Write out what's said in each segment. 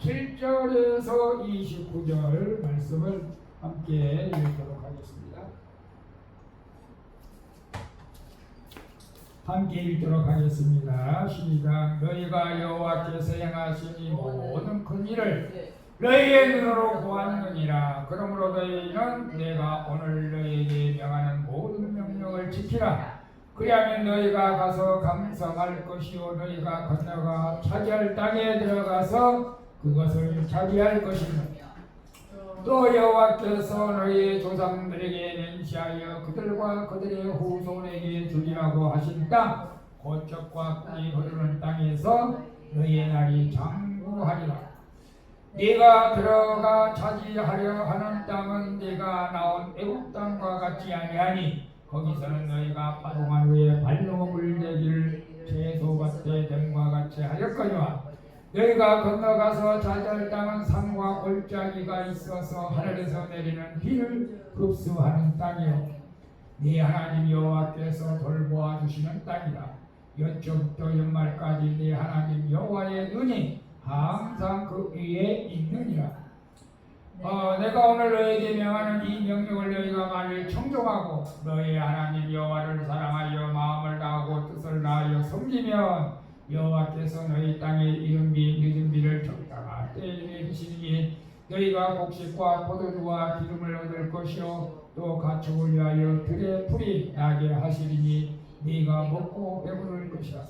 7절에서 29절 말씀을 함께 읽도록 하겠습니다. 함께 읽도록 하겠습니다. 시작. 너희가 여호와께서 행하신 이 모든 큰 일을 너희의 눈으로 보았느니라. 그러므로 너희는 내가 오늘 너희에게 명하는 모든 명령을 지키라. 그리하면 너희가 가서 감성할 것이요 너희가 건너가 차지할 땅에 들어가서 그것을 차지할 것이며 또 여호와께서 너희 조상들에게 맹세하여 그들과 그들의 후손에게 주리라고 하신 땅 곧 젖과 꿀이 흐르는 땅에서 너희의 날이 장구하리라. 네가 들어가 차지하려 하는 땅은 네가 나온 애국 땅과 같지 아니하니 거기서는 너희가 파동한 후에 발로 물대기를 채소밭에 됨과 같이 하였거니와 너희가 건너가서 차지할 땅은 산과 골짜기가 있어서 하늘에서 내리는 비를 흡수하는 땅이요 네 하나님 여호와께서 돌보아 주시는 땅이라. 여쪽부터 연말까지 네 하나님 여호와의 눈이 항상 그 위에 있느니라. 내가 오늘 너희에게 명하는 이 명령을 너희가 만일 청종하고 너희 하나님 여호와를 사랑하여 마음을 다하고 뜻을 다하여 섬기면 여호와께서 너희 땅에 이른 비 늦은 비를 적당한 때에 내리시니 너희가 곡식과 포도주와 기름을 얻을 것이요 또 가축을 위하여 들의 풀이 나게 하시리니 네가 먹고 배부를 것이라.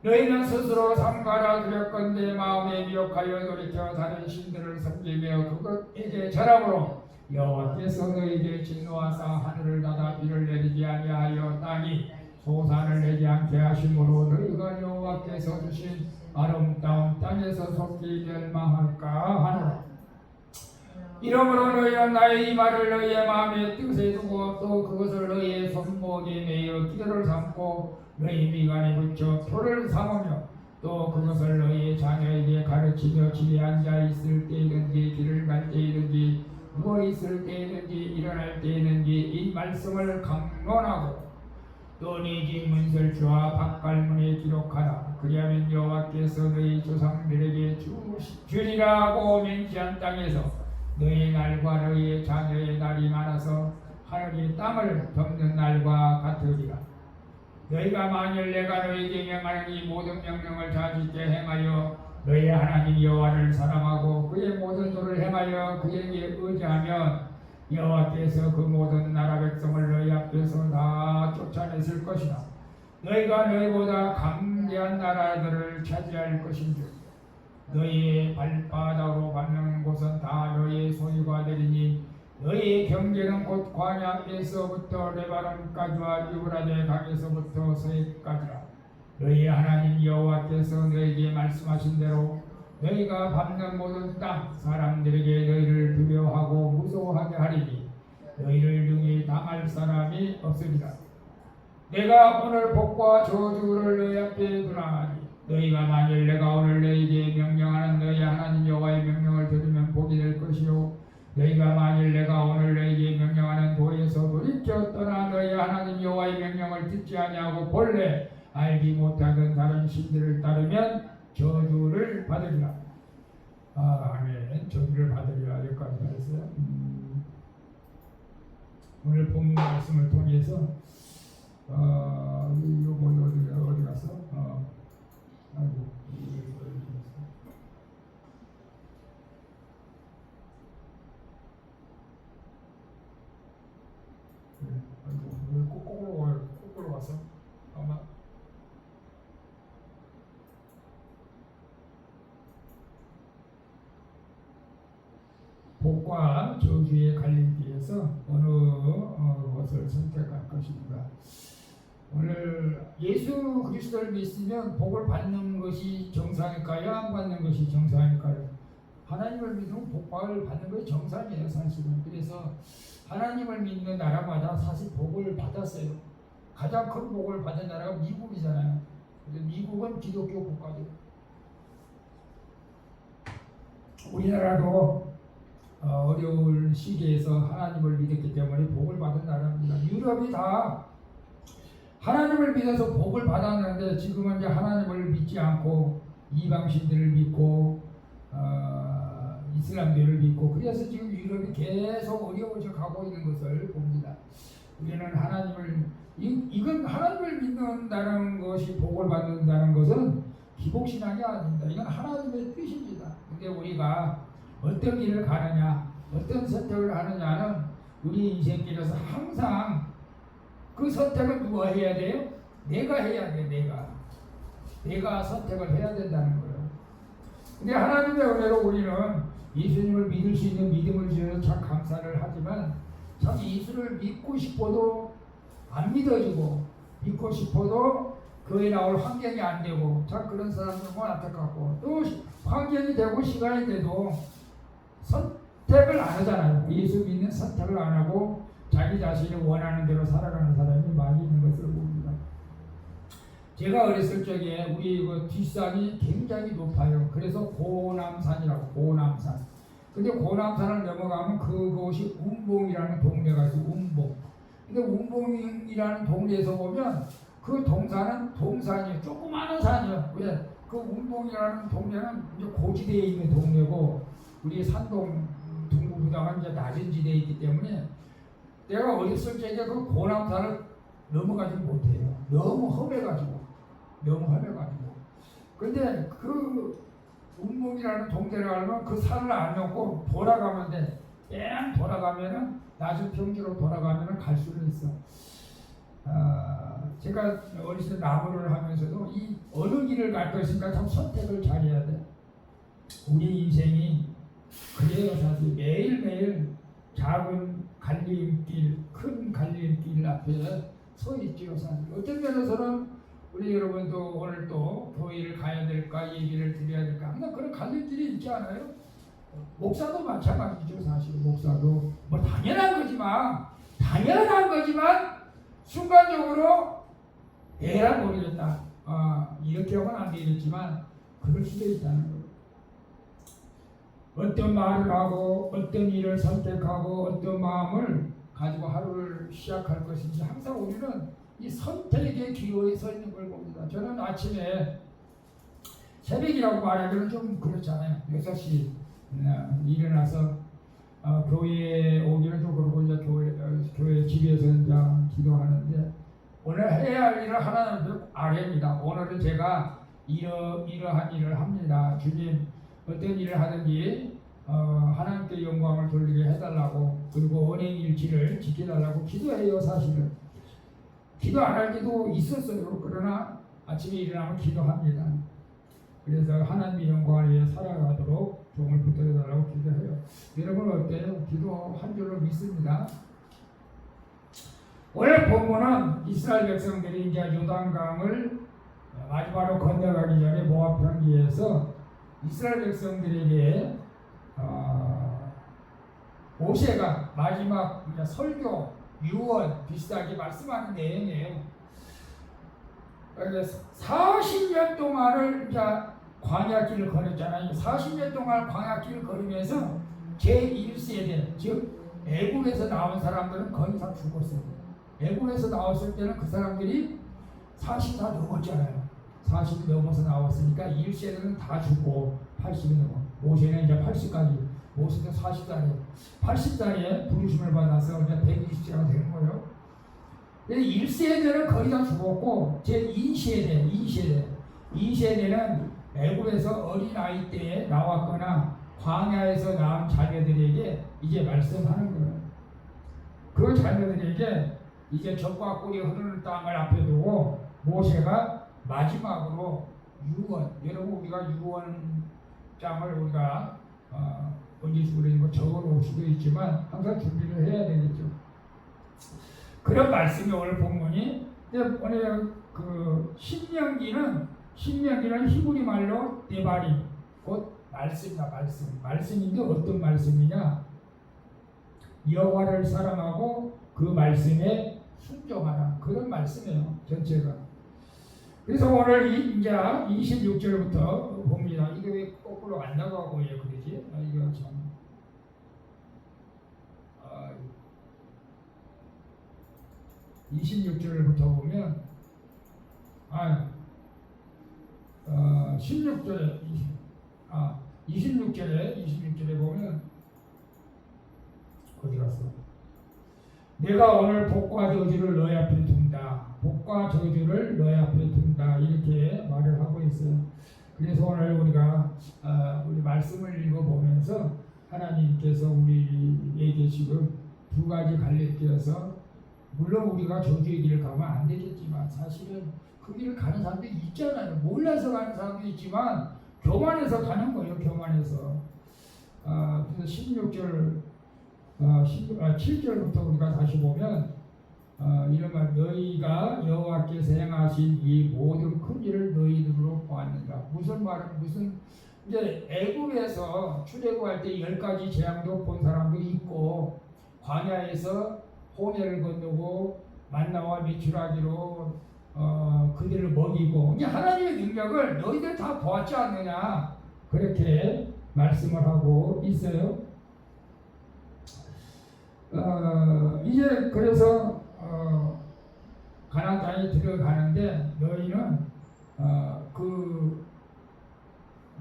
너희는 스스로 삼가라 두렵건대 마음에 미혹하여 돌이켜 다른 신들을 섬기며 그것에게 절함으로 여호와께서 너희에게 진노하사 하늘을 닫아 비를 내리지 아니하여 땅이 소산을 내지 않게 하심으로 너희가 여호와께서 주신 아름다운 땅에서 속히 멸망할까 하노라. 이러므로 너희는 나의 이 말을 너희의 마음에 뜻에 두고 또 그것을 너희의 손목에 매여 기도를 삼고 너희 미간에 붙여 표를 삼으며 또 그것을 너희의 자녀에게 가르치며 집에 앉아 있을 때이든지 길을 갈 때이든지 누워 있을 때이든지 일어날 때이든지 이 말씀을 강론하고 또 네 집 문설주와 바깥문에 기록하라. 그리하면 여호와께서 너희 조상들에게 주리라고 맹세한 땅에서 너희 날과 너희의 자녀의 날이 많아서 하늘이 땅을 덮는 날과 같으리라. 너희가 만일 내가 너희에게 명하는 이 모든 명령을 자짓게 행하여 너희 하나님 여호와를 사랑하고 그의 모든 도를 행하여 그에게 의지하면 여호와께서 그 모든 나라 백성을 너희 앞에서 다 쫓아냈을 것이다. 너희가 너희보다 강대한 나라들을 차지할 것인즉 너희의 발바닥으로 밟는 곳은 다 너희의 소유가 되리니 너희의 경계는 곧 광야에서부터 레바논까지와 유브라데 강에서부터 서해까지라. 너희 하나님 여호와께서 너희에게 말씀하신 대로 너희가 밟는 모든 땅 사람들에게 너희를 두려워하고 무서워하게 하리니 너희를 능히 당할 사람이 없으리라. 내가 오늘 복과 저주를 너희 앞에 두나니 너희가 만일 내가 오늘 너희에게 명령하는 너희 하나님 여호와의 명령을 들으면 복이 될 것이요 너희가 만일 내가 오늘 너희에게 명령하는 도에서 돌이켜 떠나 너희 하나님 여호와의 명령을 듣지 아니하고 본래 알지 못하던 다른 신들을 따르면 저주를 받으리라. 아멘. 저주를 받으리라. 여기까지 했어요. 오늘 본 말씀을 통해서 이거 어디 갔어? 아이고. 거꾸로 왔어? 아마 복과 저주의 갈림길에서 어느 것을 선택할 것입니다. 오늘 예수 그리스도를 믿으면 복을 받는 것이 정상일까요? 안 받는 것이 정상일까요? 하나님을 믿으면 복을 받는 것이 정상이에요, 사실은. 그래서 하나님을 믿는 나라마다 사실 복을 받았어요. 가장 큰 복을 받은 나라가 미국이잖아요. 미국은 기독교 국가죠. 우리나라도 어려운 시기에서 하나님을 믿었기 때문에 복을 받은 나라입니다. 유럽이 다 하나님을 믿어서 복을 받았는데 지금은 이제 하나님을 믿지 않고 이방신들을 믿고 이슬람교를 믿고 그래서 지금 유럽이 계속 어려워져 가고 있는 것을 봅니다. 우리는 하나님을 이건 하나님을 믿는다는 것이 복을 받는다는 것은 기복신앙이 아닙니다. 이건 하나님의 뜻입니다. 근데 우리가 어떤 길을 가느냐, 어떤 선택을 하느냐는 우리 인생길에서 항상 그 선택은 누가 해야 돼요? 내가 해야 돼. 내가 선택을 해야 된다는 거예요. 근데 하나님의 은혜로 우리는 예수님을 믿을 수 있는 믿음을 주셔서 참 감사를 하지만 참 예수를 믿고 싶어도 안 믿어지고 믿고 싶어도 그에 나올 환경이 안 되고 참 그런 사람들은 안타깝고 또 환경이 되고 시간이 돼도 선택을 안 하잖아요. 예수 믿는 선택을 안 하고 자기 자신이 원하는 대로 살아가는 사람이 많이 있는 것을 봅니다. 제가 어렸을 적에 우리 그 뒷산이 굉장히 높아요. 그래서 고남산이라고 고남산. 근데 고남산을 넘어가면 그곳이 운봉이라는 동네가 있어요. 운봉. 근데 운봉이라는 동네에서 보면 그 동산이에요. 조그마한 산이요. 왜? 그 운봉이라는 동네는 이제 고지대에 있는 동네고 우리 산동 동부부당은 이제 낮은 지대에 있기 때문에 내가 어렸을 적에 그 고남산을 넘어가지 못해요. 너무 험해가지고. 근데 그 운봉이라는 동네를 가면 그 산을 안 넘고 돌아가면 돼. 뺑 돌아가면은 낮은 평지로 돌아가면은 갈 수는 있어. 제가 어렸을 때 나무를 하면서도 이 어느 길을 갈 것인가 참 선택을 잘해야 돼. 우리 인생이 그래요. 사실 매일매일 작은 갈림길, 큰 갈림길 앞에 서 있지요. 사실 어떤 면에서는 우리 여러분도 오늘 또 교회를 가야 될까 얘기를 드려야 될까 항상 그런 갈림길이 있지 않아요? 목사도 마찬가지죠. 사실 목사도 뭐 당연한 거지만 순간적으로 에라 모르겠다. 이렇게 하면 안 되겠지만 그럴 수도 있다는 거예요. 어떤 말을 하고 어떤 일을 선택하고 어떤 마음을 가지고 하루를 시작할 것인지 항상 우리는 이 선택의 기로에 서 있는 걸 봅니다. 저는 아침에 새벽이라고 말하기는 좀 그렇잖아요. 6시 일어나서 교회에 오기는 좀 그러고 이제 교회 집에서 이제 기도하는데 오늘 해야 할 일을 하나님 아뢰입니다. 오늘은 제가 이러한 일을 합니다. 주님 어떤 일을 하든지 하나님께 영광을 돌리게 해달라고 그리고 은행일지를 지켜달라고 기도해요. 사실은 기도 안 할 때도 있었어요. 그러나 아침에 일어나면 기도합니다. 그래서 하나님의 영광을 위해 살아가도록 종을 붙들어달라고 기도해요. 여러분 어때요? 기도 한 줄로 믿습니다. 오늘 본문은 이스라엘 백성들이 이제 요단강을 마지막으로 건너가기 전에 모압 평지에서 이스라엘 백성들에게 모세가 마지막 설교, 유언 비슷하게 말씀하는 내용이에요. 40년 동안을 이제 광야길을 걸었잖아요. 40년 동안 광야길을 걸으면서 제1세대, 즉 애굽에서 나온 사람들은 거의 다 죽었어요. 애굽에서 나왔을 때는 그 사람들이 40 다 넘었잖아요. 40 넘어서 나왔으니까 1세대는 다 죽고 80이 넘어. 모세는 이제 80까지, 모세도 40살에 80살에 부르심을 받아서 이제 120세가 되는 거예요. 1세대는 거의 다 죽었고 제2세대는 애굽에서 어린아이 때에 나왔거나 광야에서 낳은 자녀들에게 이제 말씀하는 거예요. 그 자녀들에게 이제 젖과 꿀이 흐르는 땅을 앞에 두고 모세가 마지막으로 유언, 여러분 우리가 유언장을 우리가 언제 주고 적어놓을 수도 있지만 항상 준비를 해야 되겠죠. 그런 말씀이 오늘 본문이 오늘 그 신명기는 히브리 말로 데바림 곧 말씀이다. 말씀인데 어떤 말씀이냐? 여호와를 사랑하고 그 말씀에 순종하라 그런 말씀이에요. 전체가. 그래서 오늘 이제 26절부터 봅니다. 이게 왜 거꾸로 안 나가고 왜 그러지? 이거 참. 26절부터 보면 16절에 26절에 보면 어디 갔어? 내가 오늘 복과 저주를 너희 앞에 둔다. 복과 저주를 너희 앞에 둔다. 이렇게 말을 하고 있어요. 그래서 오늘 우리가 우리 말씀을 읽어보면서 하나님께서 우리에게 지금 두 가지 갈림길에서 물론 우리가 저주의 길을 가면 안 되겠지만 사실은 그 길을 가는 사람도 있잖아요. 몰라서 가는 사람도 있지만 교만해서 가는 거예요. 교만해서. 그래서 16절 7절부터 우리가 다시 보면 이런 말, 너희가 여호와께서 행하신 이 모든 큰 일을 너희 눈으로 보았는가. 무슨 이제 애굽에서 출애굽할 때 10가지 재앙도 본 사람도 있고 광야에서 홍해를 건너고 만나와 메추라기로 그들을 먹이고 이제 하나님의 능력을 너희들 다 보았지 않느냐 그렇게 말씀을 하고 있어요. 이제 그래서 가나안 땅에 들어가는데 너희는 그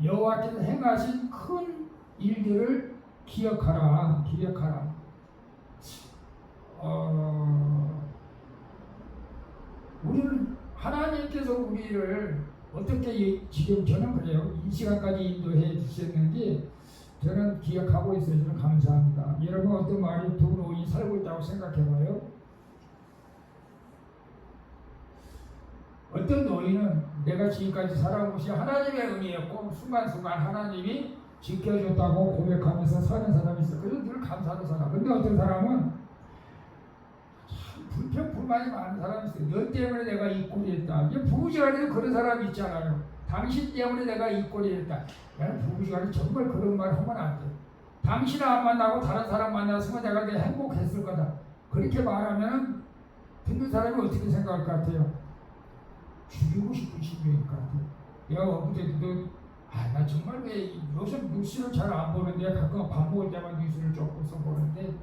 여호와께서 행하신 큰 일들을 기억하라. 우리는 하나님께서 우리를 어떻게 지금 저는 그래요. 이 시간까지 인도해 주셨는지 저는 기억하고 있어요. 저는 감사합니다. 여러분 어떤 말이 두 노인이 살고 있다고 생각해봐요. 어떤 노인은 내가 지금까지 살아온 것이 하나님의 은혜였고 순간순간 하나님이 지켜줬다고 고백하면서 사는 사람이 있어요. 그래서 늘 감사하는 사람. 근데 어떤 사람은 참 불평불만이 많은 사람이 있어요. 너 때문에 내가 이 꼴이 됐다. 이게 부부지간에도 그런 사람이 있잖아요. 당신 때문에 내가 이 꼴이 됐다. 나는 부부지간에 정말 그런 말 하면 안 돼. 당신을 안 만나고 다른 사람 만났으면 내가 행복했을 거다. 그렇게 말하면 듣는 사람이 어떻게 생각할 것 같아요? 죽이고 싶은 심정일 것 같아요. 내가 어부대도 나 정말 왜 요즘 뉴스를 잘 안 보는데 가끔 밥 먹을 때만 뉴스를 조금씩 보는데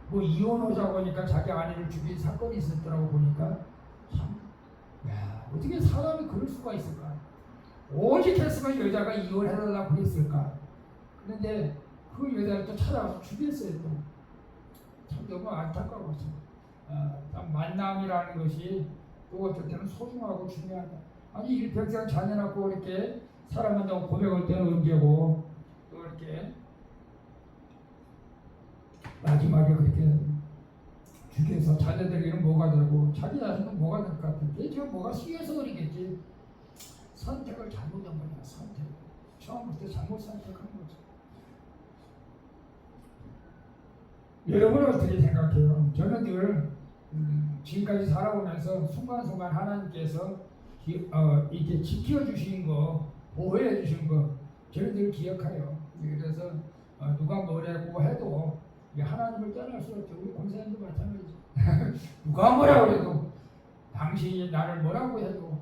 뭐 이혼하자고 하니까 자기 아내를 죽인 사건이 있었더라고 보니까 참, 어떻게 사람이 그럴 수가 있을까? 오직 했으면 여자가 이혼해달라고 그랬을까? 그런데 그 여자를 또 찾아와서 죽였어요 또. 참 너무 안타까웠어. 만남이라는 것이 또 어쩔 때는 소중하고 중요하다. 아니 일평생 자녀 낳고 이렇게 사랑한다고 고백할 때는 언제고 또 이렇게 마지막에 그렇게 죽여서 자녀들에게는 뭐가 되고 자기 자신은 뭐가 될 것 같은데 지금 뭐가 쉬어서 그러겠지. 선택을 잘못한 거야. 선택. 처음부터 잘못 선택한 거죠. 여러분은 어떻게 생각해요? 저는 늘 지금까지 살아오면서 순간순간 하나님께서 이렇게 지켜주신 거, 보호해 주신 거 저는 늘 기억해요. 그래서 누가 뭐라고 해도 하나님을 떠날 수 없죠. 우리 권사님도 마찬가지죠. 누가 뭐라고 해도 당신이 나를 뭐라고 해도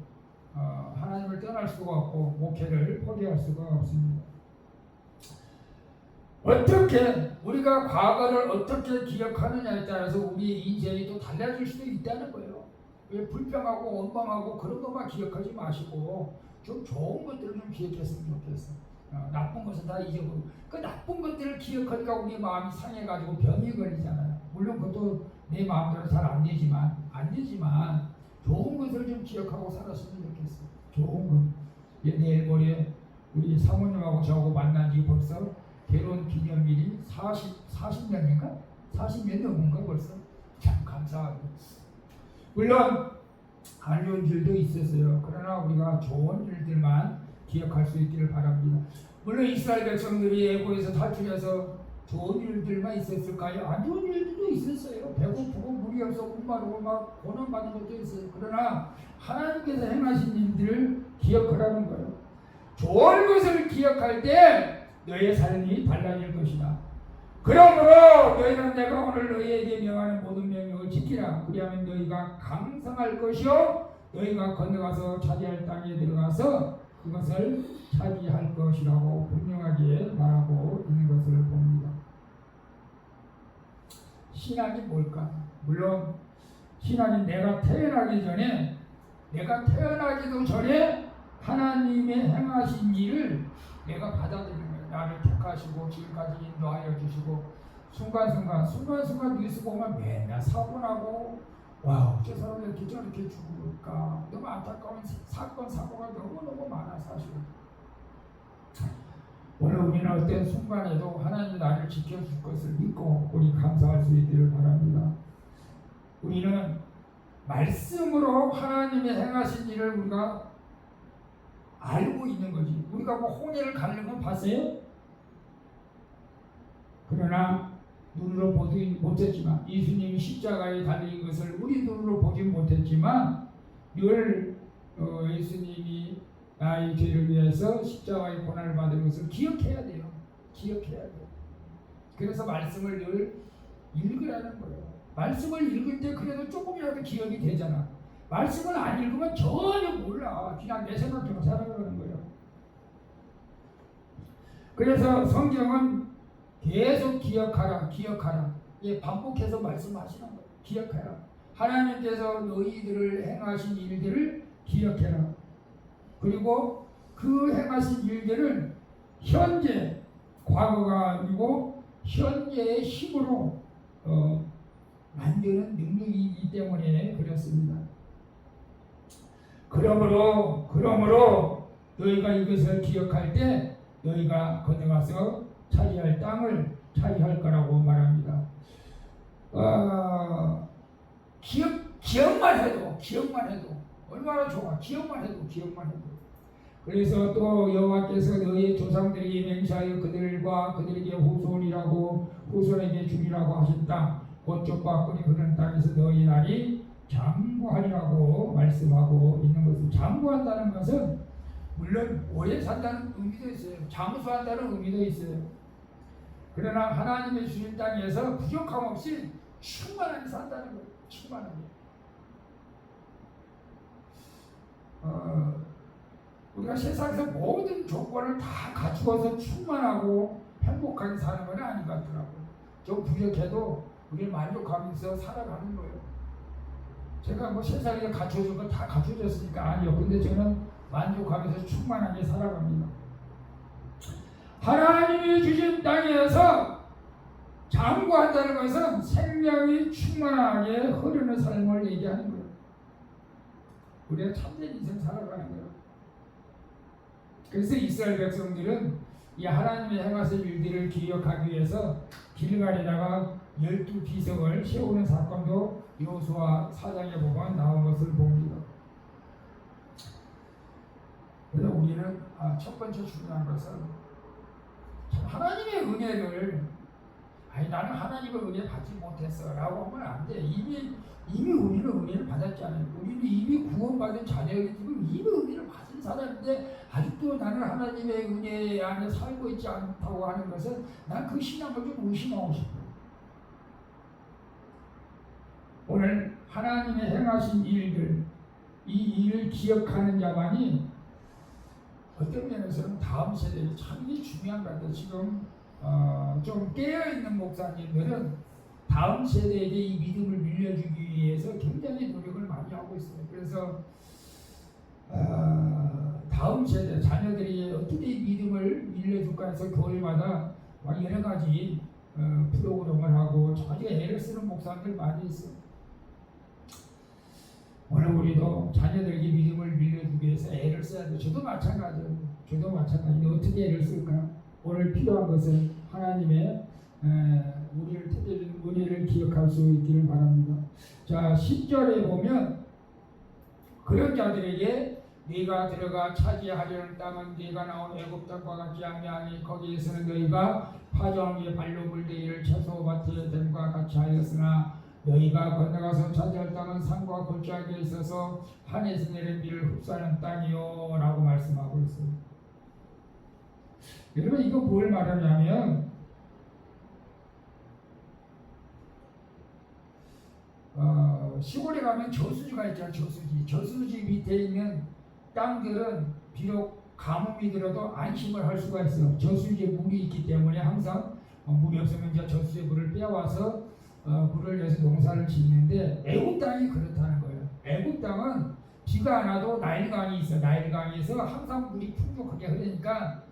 하나님을 떠날 수가 없고 목회를 포기할 수가 없습니다. 어떻게 우리가 과거를 어떻게 기억하느냐에 따라서 우리의 인생이 또 달라질 수도 있다는 거예요. 왜 불평하고 원망하고 그런 것만 기억하지 마시고 좀 좋은 것들을 좀 기억했으면 좋겠어. 나쁜 것은 다 잊어버리고 그 나쁜 것들을 기억하니까 우리 마음이 상해가지고 병이 걸리잖아요. 물론 그것도 내 마음대로 잘 안 되지만 좋은 것을 좀 기억하고 살았으면 좋겠어. 좋은 것. 내일 모레 우리 사모님하고 저하고 만난 지 벌써 결혼 기념일이 40년인가? 40년 넘은가 벌써? 참 감사하고. 물론 안 좋은 일도 있었어요. 그러나 우리가 좋은 일들만 기억할 수 있기를 바랍니다. 물론 이스라엘 백성들이 애굽에서 탈출해서 좋은 일들만 있었을까요? 안 좋은 일들도 있었어요. 배고프고 물이 없어 목마르고 막 고난받는 것도 있어요. 그러나 하나님께서 행하신 일들을 기억하라는 거예요. 좋은 것을 기억할 때 너희의 삶이 달라질 것이다. 그러므로 너희는 내가 오늘 너희에게 명하는 모든 명령을 지키라. 그리하면 너희가 강성할 것이요 너희가 건너가서 차지할 땅에 들어가서 그것을 차지할 것이라고 분명하게 말하고 있는 것을 봅니다. 신앙이 뭘까? 물론 신앙이 내가 태어나기도 전에 하나님의 행하신 일을 내가 받아들이는 거예요. 나를 택하시고 지금까지 인도하여 주시고 순간순간 뉴스 보면 맨날 사고 나고 와우 저 사람 이렇게 저렇게 죽을까 너무 안타까운 사고가 너무너무 많아 사실은. 오늘 우리는 어떤 순간에도 하나님 나를 지켜줄 것을 믿고 우리 감사할 수 있기를 바랍니다. 우리는 말씀으로 하나님의 행하신 일을 우리가 알고 있는 거지. 우리가 뭐 홍해를 가는 건 봤어요? 그러나 눈으로 보지 못했지만 예수님이 십자가에 달린 것을 우리 눈으로 보지 못했지만 늘 예수님이 나의 죄를 위해서 십자가의 고난을 받은 것을 기억해야 돼요. 기억해야 돼요. 그래서 말씀을 늘 읽으라는 거예요. 말씀을 읽을 때 그래도 조금이라도 기억이 되잖아. 말씀을 안 읽으면 전혀 몰라. 그냥 내 생각대로 살아가는 거예요. 그래서 성경은 계속 기억하라. 예, 반복해서 말씀하시는 거예요. 기억하라. 하나님께서 너희들을 행하신 일들을 기억해라. 그리고 그 행하신 일들을 현재, 과거가 아니고 현재의 힘으로 만드는 능력이기 때문에 그렇습니다. 그러므로 너희가 이것을 기억할 때 너희가 건너가서 차지할 땅을 차지할 거라고 말합니다. 기억만 해도 얼마나 좋아. 기억만 해도. 그래서 또 여호와께서 너희 조상들에게 맹세하여 그들과 그들에게 후손에게 주리라고 하신 땅 곧 족박군이 흐르는 땅에서 너희 날이 장구하리라고 말씀하고 있는 것은, 장구한다는 것은 물론 오래 산다는 의미도 있어요. 장수한다는 의미도 있어요. 그러나 하나님의 주신 땅에서 부족함 없이 충만하게 산다는 거예요. 충만하게. 우리가 세상에서 모든 조건을 다 갖추어서 충만하고 행복하게 사는 건 아닌 것 같더라고요. 좀 부족해도 우리 만족하면서 살아가는 거예요. 제가 뭐 세상에 갖춰준 거 다 갖춰졌으니까 아니요. 근데 저는 만족하면서 충만하게 살아갑니다. 하나님이 주신 땅에서 장구한다는 것은 생명이 충만하게 흐르는 삶을 얘기하는 거예요. 우리가 참된 인생 살아가는 거예요. 그래서 이스라엘 백성들은 이 하나님의 행하신 일들을 기억하기 위해서 길갈에다가 12비석을 세우는 사건도 여호수아 4장에 보면 나온 것을 봅니다. 그래서 우리는 첫 번째 중요한 것은 하나님의 은혜를 나는 하나님의 은혜 받지 못했어 라고 하면 안 돼. 이미 우리는 은혜를 받았잖아요. 우리는 이미 구원받은 자녀이기 때문에 이미 은혜를 받은 사람인데 아직도 나는 하나님의 은혜 안에 살고 있지 않다고 하는 것은 난 그 신앙을 좀 의심하고 싶어요. 오늘 하나님의 행하신 일들, 이 일을 기억하는 자만이 어떤 면에서는 다음 세대에 참 이게 중요한 것 같아요. 지금 좀 깨어있는 목사님들은 다음 세대에게 이 믿음을 밀려주기 위해서 굉장히 노력을 많이 하고 있어요. 그래서 다음 세대 자녀들이 어떻게 이 믿음을 밀려줄까 해서 교회마다 여러 가지 프로그램을 하고 자기가 애를 쓰는 목사님들 많이 있어요. 오늘 우리도 자녀들에게 믿음을 밀려주기 위해서 애를 써야 돼요. 저도 마찬가지예요. 어떻게 애를 쓸까? 오늘 필요한 것은 하나님의 우리를 택해준 은혜를 기억할 수 있기를 바랍니다. 자, 10절에 보면 그런 자들에게 네가 들어가 차지하려는 땅은 네가 나온 애굽 땅과 같지 아니하니 거기에서는 너희가 파종 위에 발로 물대기를 채소밭에 됨과 같이 하였으나 너희가 건너가서 차지할 땅은 산과 골짜기에 있어서 하늘에서 내린 비를 흡수하는 땅이요 라고 말씀하고 있어요. 여러분 이거 뭘 말하냐면 시골에 가면 저수지가 있잖아요. 저수지 밑에 있는 땅들은 비록 가뭄이 들어도 안심을 할 수가 있어요. 저수지에 물이 있기 때문에 항상 물이 없으면 이제 저수지에 물을 빼와서 물을 내서 농사를 짓는데 애굽 땅이 그렇다는 거예요. 애굽 땅은 비가 안 와도 나일강이 있어. 나일강에서 항상 물이 풍족하게 흐르니까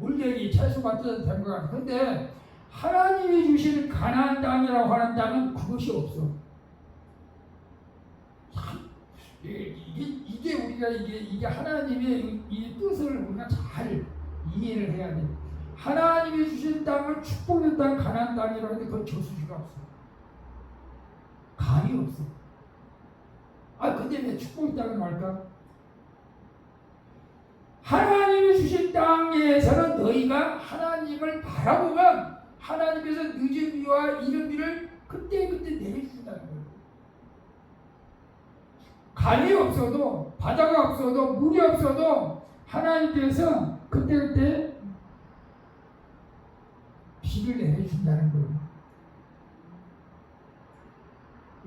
물대기 채소가 된 것 같아. 근데 하나님이 주신 가나안 땅이라고 하는 땅은 그것이 없어. 이게 우리가 이게 하나님의 이 뜻을 우리가 잘 이해를 해야 돼. 하나님이 주신 땅을 축복의 땅, 가나안 땅이라고 하는데 그건 저수지가 없어. 강이 없어. 근데 왜 축복의 땅을 할까? 하나님이 주신 땅에서는 너희가 하나님을 바라보면 하나님께서 늦은 비와 이른 비를 그때그때 내려주신다는 거예요. 강이 없어도, 바다가 없어도, 물이 없어도 하나님께서 그때그때 비를 내려준다는 거예요.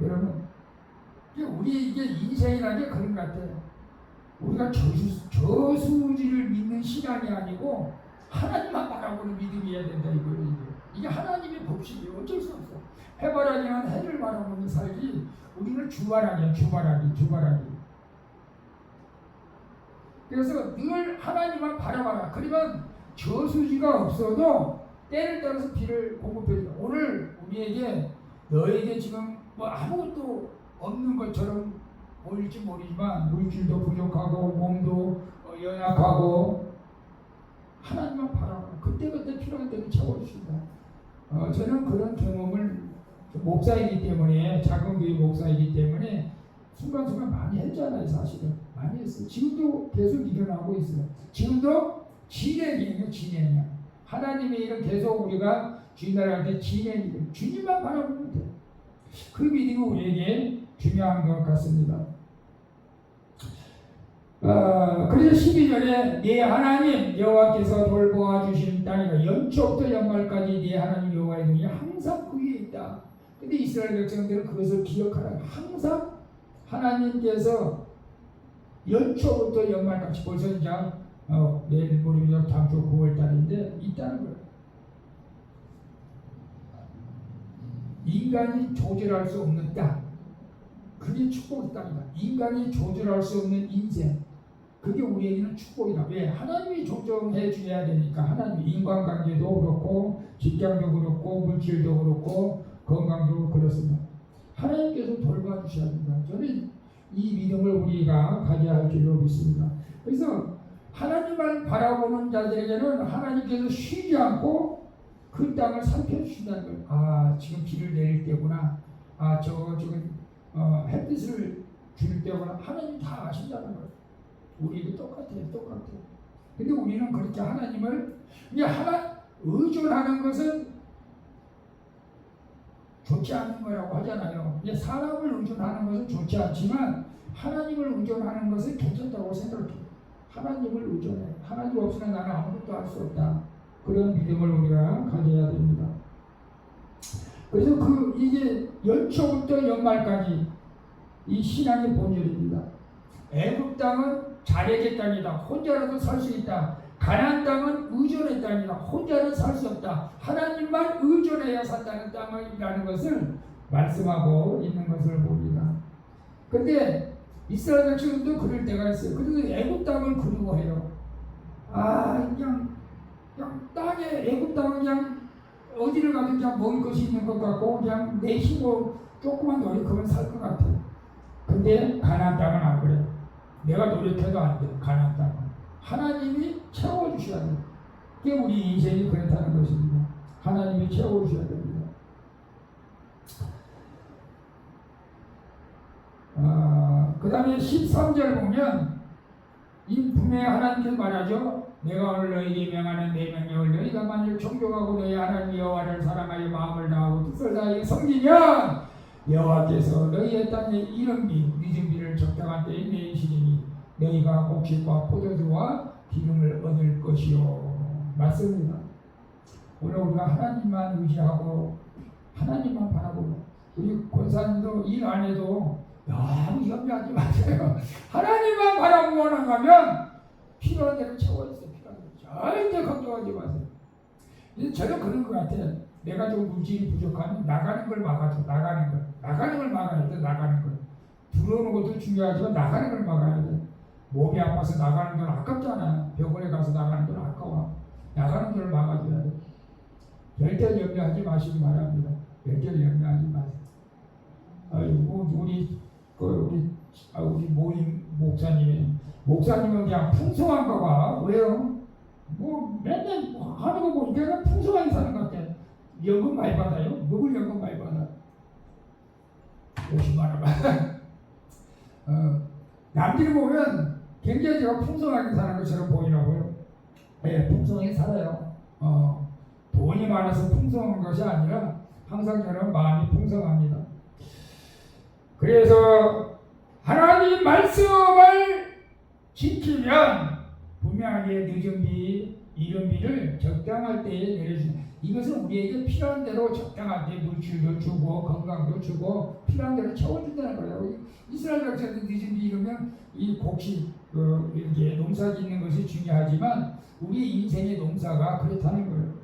여러분, 우리 이게 인생이라는 게 그런 것 같아요. 우리가 저수지를 믿는 신앙이 아니고 하나님만 바라보는 믿음이어야 된다 이거예요. 이게 하나님의 법칙이에요. 어쩔 수 없어. 해바라기는 해를 바라보는 살기, 우리는 주바라기야. 주바라기. 그래서 늘 하나님만 바라봐라. 그러면 저수지가 없어도 때를 따라서 비를 공급해줘. 오늘 우리에게 너에게 지금 뭐 아무것도 없는 것처럼 보일지 모르지만 물질도 부족하고 몸도 연약하고 하나님만 바라봐. 그때그때 필요한 때는 채워주신다. 저는 그런 경험을 목사이기 때문에, 작은 교회 목사이기 때문에 순간순간 많이 했잖아요. 사실은 많이 했어요. 지금도 계속 일어나고 있어요. 지금도 진행이에요. 하나님의 일은 계속 우리가 주님을 때 진행이에요. 주님만 바라보면 돼요. 그 믿음이 우리에게 중요한 것 같습니다. 그래서 12절에 네 하나님 여호와께서 돌보아 주신 땅이라 연초부터 연말까지 네 하나님 여호와의 눈이 항상 그 위에 있다. 근데 이스라엘 백성들은 그것을 기억하라. 항상 하나님께서 연초부터 연말까지, 벌써 이제 내일 모레면 다음 주 9월 달인데 있다는 거예요. 인간이 조절할 수 없는 땅, 그게 축복의 땅이다. 인간이 조절할 수 없는 인생, 그게 우리에게는 축복이다. 왜? 하나님이 조정해 줘야 되니까. 하나님, 인간관계도 그렇고 직장도 그렇고 물질도 그렇고 건강도 그렇습니다. 하나님께서 돌봐주셔야 된다. 저는 이 믿음을 우리가 가져야 할 줄로 믿습니다. 그래서 하나님을 바라보는 자들에게는 하나님께서 쉬지 않고 그 땅을 살펴주신다는 거예요. 지금 비를 내릴 때구나. 지금 햇빛을 줄 때구나. 하나님 다 아신다는 거예요. 우리도 똑같아요. 근데 우리는 그렇게 하나님을 의존하는 것은 좋지 않은 거라고 하잖아요. 사람을 의존하는 것은 좋지 않지만 하나님을 의존하는 것은 괜찮다고 생각해요. 하나님을 의존해. 하나님 없으면 나는 아무것도 할 수 없다. 그런 믿음을 우리가 가져야 됩니다. 그래서 이게 연초부터 연말까지 이 신앙의 본질입니다. 애굽 땅은 자력의 땅이다. 혼자라도 살 수 있다. 가나안 땅은 의존의 땅이다. 혼자는 살 수 없다. 하나님만 의존해야 산다는 땅이라는 것을 말씀하고 있는 것을 봅니다. 그런데 이스라엘 백성도 그럴 때가 있어요. 그래서 애굽 땅을 그리워해요. 그냥 땅에, 애굽 땅은 그냥 어디를 가도 그냥 먹을 것이 있는 것 같고 그냥 내 힘으로 조금만 노력하면 살 것 같아요. 근데 가나안 땅은 안 그래요. 내가 노력해도 안 돼요. 가나안 땅은 하나님이 채워주셔야 돼요. 그게 우리 인생이 그렇다는 것입니다. 하나님이 채워주셔야 됩니다. 그 다음에 13절 보면 분명히 하나님께서 말하죠. 내가 오늘 너희에게 명하는 내 명령을 너희가 만일 존경하고 너희 하나님 여호와를 사랑하여 마음을 다하고 뜻을 다하여 섬기면 여호와께서 너희의 땅에 이른 비, 늦은 비를 적당한 때에 내리시리니 너희가 곡식과 포도주와 기름을 얻을 것이요. 맞습니다. 오늘 우리가 하나님만 의지하고 하나님만 바라보고, 우리 권사님도 일 안 해도 너무 염려하지 마세요. 하나님만 바라보고 나가면 필요한 대로 채워주세요. 절대 걱정하지 마세요. 저는 그런 것 같아요. 내가 좀 물질이 부족하면 나가는 걸 막아줘. 나가는 걸 막아야 돼. 나가는 걸. 들어오는 것도 중요하지만 나가는 걸 막아야 돼. 몸이 아파서 나가는 건 아깝잖아. 병원에 가서 나가는 건 아까워. 나가는 길을 막아줘야 돼. 절대 염려하지 마시기 바랍니다. 절대 염려하지 마세요. 우리 모임 목사님은 그냥 풍성한가 봐. 왜요? 뭐 맨날 하는 거 보니까 풍성하게 사는 것 같아. 연금 많이 받아요? 먹을 연금 많이 받아. 50만 원 받아. 남들이 보면 굉장히 제가 풍성하게 사는 것처럼 보이라고요. 네, 풍성하게 살아요. 돈이 많아서 풍성한 것이 아니라 항상 저는 마음이 풍성합니다. 그래서 하나님 말씀을 지키면 분명하게 늦은 비, 이른 비를 적당할 때에 내려주는, 이것은 우리에게 필요한 대로 적당할 때 물질도 주고 건강도 주고 필요한 대로 채워준다는 거예요. 이스라엘 백성들 늦은 비 이르면 이 곡식 이렇게 농사 짓는 것이 중요하지만 우리 인생의 농사가 그렇다는 거예요.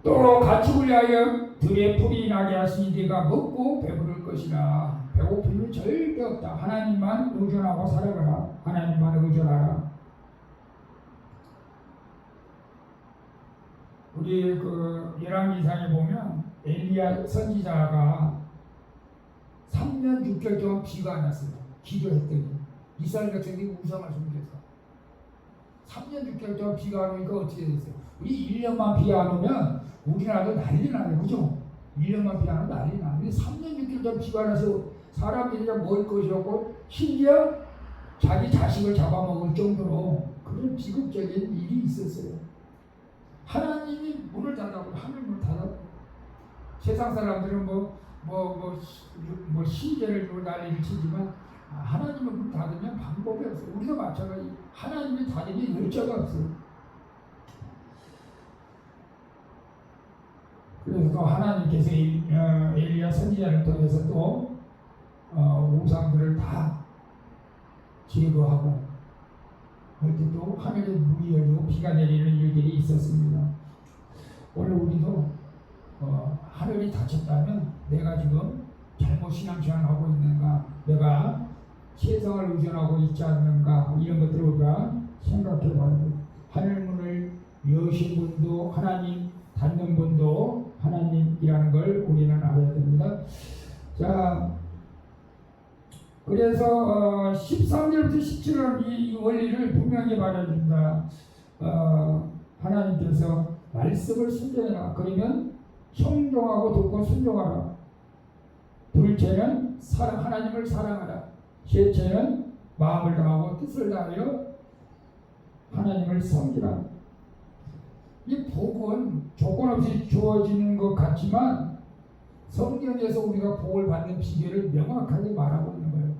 또 가축을 위하여 들에 풀이 나게 하시니 네가 먹고 배부를 것이라. 배고픔이 절대 없다. 하나님만 의존하고 살아가라. 하나님만 의존하라. 우리 열왕기상에 보면 엘리야 선지자가 3년 6개월 동안 비가 안 왔어요. 기도했더니 이스라엘 백성들이 우상을 섬겼어. 3년 6개월 동안 비가 안 오니까 어떻게 됐어요? 우리 1년만 비 안 오면 우리나라도 난리 나네, 그죠? 1년만 비 안 오면 난리 나. 근데 3년 6개월 동안 비가 안 와서 사람들이 먹을 것이 없고 심지어 자기 자식을 잡아먹을 정도로 그런 비극적인 일이 있었어요. 하나님이 문을 닫았고 하늘 문을 닫았고 세상 사람들은 시계를 주고 난리를 치지만 하나님의 문을 닫으면 방법이 없어요. 우리도 마찬가지. 하나님이 닫으면 열자가 없어요. 그래서 또 하나님께서 엘리야 선지자를 통해서 또 우상들을 다 제거하고 할 때 또 하늘에 문이 열리고 비가 내리는 일들이 있었습니다. 오늘 우리도 하늘이 닫혔다면 내가 지금 잘못 신앙생활하고 있는가, 내가 세상을 의존하고 있지 않는가, 이런 것들을 우리가 생각해 봐야 돼요. 하늘 문을 여신 분도 하나님, 닫는 분도 하나님이라는 걸 우리는 알아야 됩니다. 자, 그래서 13절부터 17절 이 원리를 분명히 말해줍니다. 하나님께서 말씀을 순종해라. 그러면 청종하고 듣고 순종하라. 둘째는 하나님을 사랑하라. 셋째는 마음을 다하고 뜻을 다하여 하나님을 섬기라. 이 복은 조건 없이 주어지는 것 같지만 성경에서 우리가 복을 받는 비결을 명확하게 말하고 있는 거예요.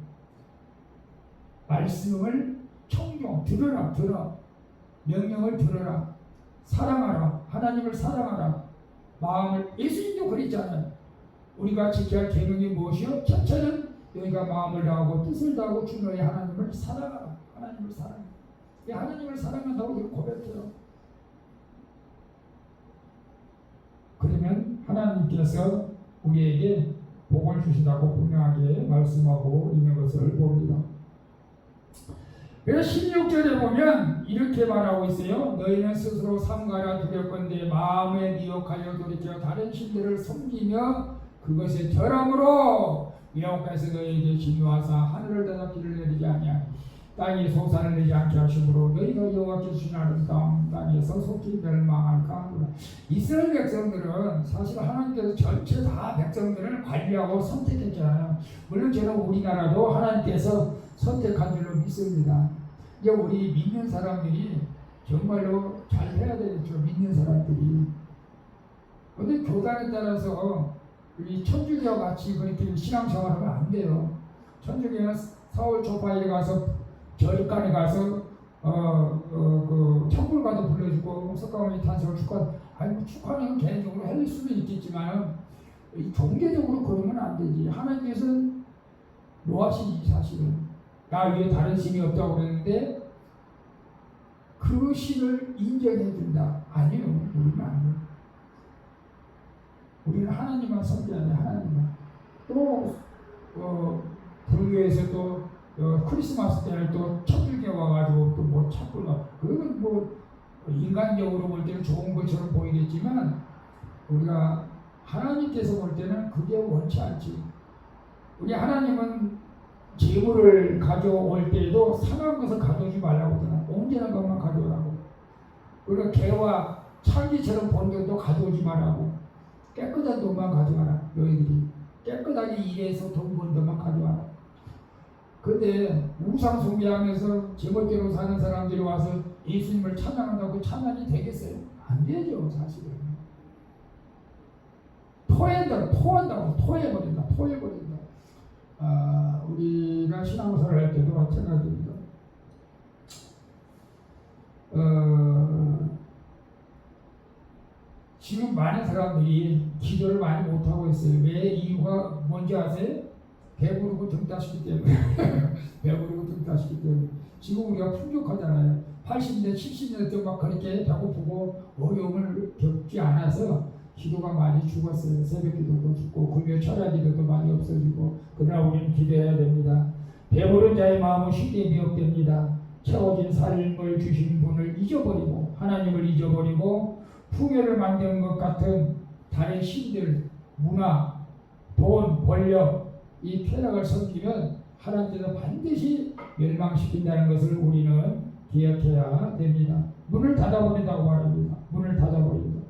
말씀을 청종, 들어라. 명령을 들어라. 사랑하라. 하나님을 사랑하라. 마음을, 예수님도 그랬잖아요. 우리가 지켜야 할 계명이 무엇이요? 첫째는 너희가 마음을 다하고 뜻을 다하고 주 너희 하나님을 사랑하라. 하나님을 사랑해. 하나님을 사랑한다고 고백해요. 그러면 하나님께서 우리에게 복을 주신다고 분명하게 말씀하고 있는 것을 봅니다. 그래서 16절에 보면 이렇게 말하고 있어요. 너희는 스스로 삼가라. 두렵건대 마음에 미혹하여 돌이켜 다른 신들을 섬기며 그것에 절함으로 여호와께서 너희에게 진노하사 하늘을 닫아 비를 내리지 아니하니 땅이 소산을 내지 않게 하심으로 너희가 여호와께 주신 아름다운 땅에서 속히 멸망할까 하노라. 이스라엘 백성들은 사실 하나님께서 전체 다 백성들을 관리하고 선택했잖아요. 물론 저는 우리나라도 하나님께서 선택한 줄로 믿습니다. 이제 우리 믿는 사람들이 정말로 잘 해야 되겠죠. 믿는 사람들이. 그런데 교단에 따라서 이 천주교와 같이 그렇게 신앙생활하면 안 돼요. 천주교는 서울 조파에 가서 절간에 가서 그 천불가도 불러주고 석가모니 탄생을 축하는 개인적으로 할 수도 있겠지만 종교적으로 그러면 안 되지. 하나님께서는 노하시니 사실은 나 위에 다른 신이 없다고 그랬는데 그 신을 인정해 준다. 아니요, 우리는 아니에요. 우리는 하나님만 섬겨야 돼. 하나님만. 또 불교에서도 크리스마스 때는 또 첫줄기 와가지고 또 뭐 찾고 그건 뭐 인간적으로 볼 때는 좋은 것처럼 보이겠지만 우리가 하나님께서 볼 때는 그게 원치 않지. 우리 하나님은 재물을 가져올 때에도 상한 것을 가져오지 말라고 하잖아. 온전한 것만 가져오라고. 그리고 개와 창기처럼 보는 것도 가져오지 말라고. 깨끗한 돈만 가져와라. 너희들이 깨끗하게 일해서 돈 번 돈만 가져와라. 근데 우상 숭배하면서 제멋대로 사는 사람들이 와서 예수님을 찬양한다고 찬양이 되겠어요? 안 되죠, 사실은. 토해버린다. 우리가 신앙생활을 할 때도 마찬가지입니다. 지금 많은 사람들이 기도를 많이 못하고 있어요. 왜? 이유가 뭔지 아세요? 배부르고 등 따시기 때문에. 배부르고 등 따시기 때문에. 지금 우리가 풍족하잖아요. 80년, 70년 때 막 그렇게 배고프고 어려움을 겪지 않아서 기도가 많이 죽었어요. 새벽 기도도 죽고 금요 철야 기도도 많이 없어지고. 그러나 우리는 기도해야 됩니다. 배부른 자의 마음은 쉽게 미혹됩니다. 채워진 삶을 주신 분을 잊어버리고 하나님을 잊어버리고 풍요를 만드는 것 같은 다른 신들, 문화, 돈, 권력, 이 쾌락을 섬기면 하나님께서 반드시 멸망시킨다는 것을 우리는 기억해야 됩니다. 문을 닫아버린다고 말합니다. 문을 닫아버린다.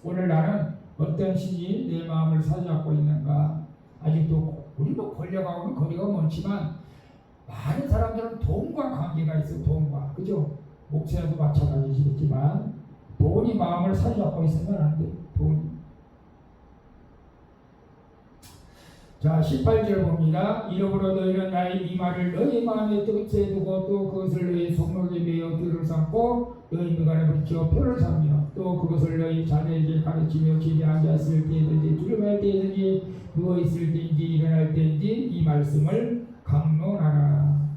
오늘 나는 어떤 신이 내 마음을 사로잡고 있는가? 아직도 우리도 권력하고는 거리가 멀지만 많은 사람들은 돈과 관계가 있어요. 돈과. 그죠? 목사도 마찬가지겠지만 돈이 마음을 사로잡고 있으면 안 돼요. 돈이. 자, 18절 봅니다. 이러므로 너희는 나의 이 말을 너희 마음에 뜻에 두고 또 그것을 너희 속목에 매어 뜰을 삼고 너희 미간에 붙여 표를 삼며 또 그것을 너희 자녀에게 가르치며 집에 앉았을 때든지 길을 갈 때든지 누워있을 때든지 일어날 때든지 이 말씀을 강론하라.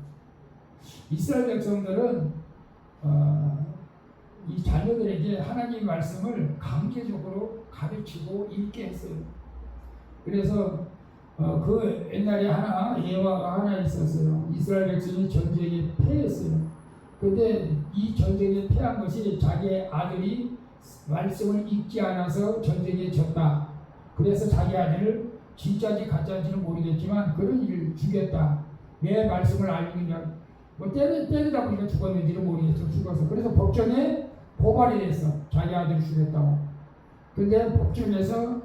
이스라엘 백성들은 이 자녀들에게 하나님의 말씀을 강제적으로 가르치고 읽게 했어요. 그래서 그 옛날에 예화가 하나 있었어요. 이스라엘 백성이 전쟁에 패했어요. 근데 이 전쟁에 패한 것이 자기의 아들이 말씀을 읽지 않아서 전쟁에 졌다. 그래서 자기 아들을 진짜인지 가짜인지는 모르겠지만 그런 일을 죽였다. 왜 말씀을 안 읽느냐. 뭐 때리다 보니까 죽었는지는 모르겠어. 죽어서. 그래서 법정에 고발이 됐어. 자기 아들을 죽였다고. 근데 법정에서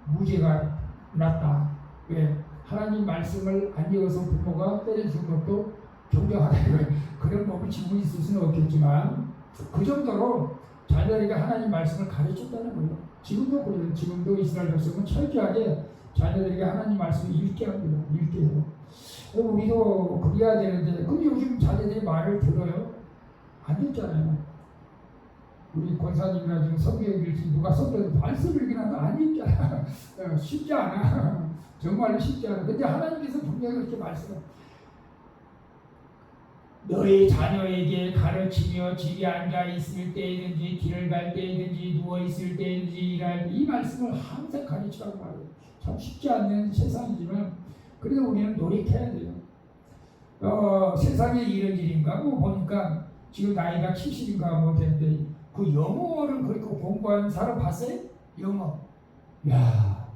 무죄가 났다. 왜? 하나님 말씀을 안 읽어서 부모가 때려준 것도 존경하다. 그런 법을 지고 있을 수는 없겠지만 그 정도로 자녀에게 하나님 말씀을 가르쳤다는 거예요. 지금도 그래요. 지금도 이스라엘 백성은 철저하게 자녀들에게 하나님 말씀을 읽게 합니다. 읽게 해요. 우리도 그래야 되는데 근데 요즘 자녀들이 말을 들어요? 안 듣잖아요. 우리 권사님이나 지금 성경 읽지 누가 성경 말씀 읽기는 안 읽잖아. 쉽지 않아. 정말로 쉽지 않아. 근데 하나님께서 분명히 그렇게 말씀을 너희 자녀에게 가르치며 집에 앉아 있을 때든지 길을 갈 때든지 누워 있을 때든지 일할 때 이 말씀을 항상 가르치라고 말해요. 참 쉽지 않는 세상이지만 그래도 우리는 노력해야 돼요. 세상에 이런 일인가? 뭐 보니까 지금 나이가 70인가 뭐 됐는데 그 영어를 그렇게 공부하는 사람 봤어요? 영어. 야,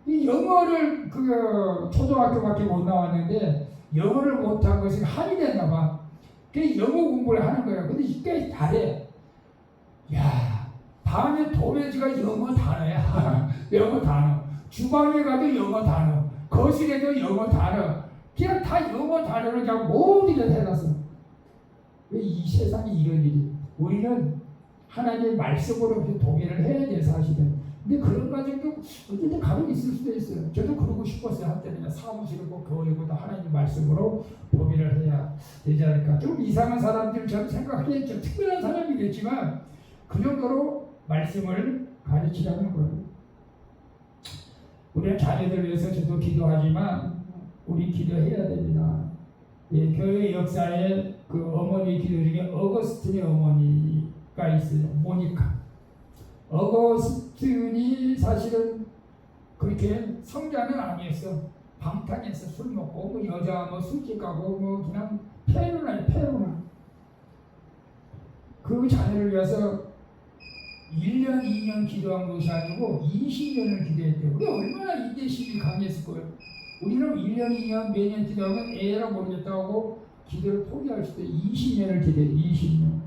이 영어를 그 초등학교밖에 못 나왔는데 영어를 못한 것이 한이 됐나 봐. 그 영어 공부를 하는 거야. 근데 꽤 잘해. 야, 밤에 도매지가 영어 단어야. 영어 단어. 주방에 가도 영어 단어. 거실에도 영어 단어. 그냥 다 영어 단어를 그냥 모든 게 해놨어. 왜 이 세상에 이런 일이? 우리는 하나님의 말씀으로 도매를 해야 돼, 사실은. 근데 그런 과정도 어쨌든 가끔 있을 수도 있어요. 저도 그러고 싶었어요. 한때는 사무실을 꼭 교회보다 하나님 말씀으로 도매를 해야 되지 않을까. 좀 이상한 사람들 저는 생각하기에 특별한 사람이겠지만 그 정도로 말씀을 가르치라는 거예요. 우리는 자녀들 위해서 저도 기도하지만 우리 기도해야 됩니다. 예, 교회 역사에 그 어머니 기도 중에 어거스틴의 어머니가 있어요. 모니카. 어거스틴이 사실은 그렇게 성자는 아니었어. 방탕해서 술 먹고 뭐 여자 뭐 술집 가고 뭐 그냥 패로나 그 자녀를 위해서 1년 2년 기도한 것이 아니고 20년을 기도했대요. 우리 얼마나 인내심이 강했을 거예요. 우리는 1년 2년 매년 기도하면 에라 모르겠다고 하고 기도를 포기할 수도 20년을 기도해요. 20년.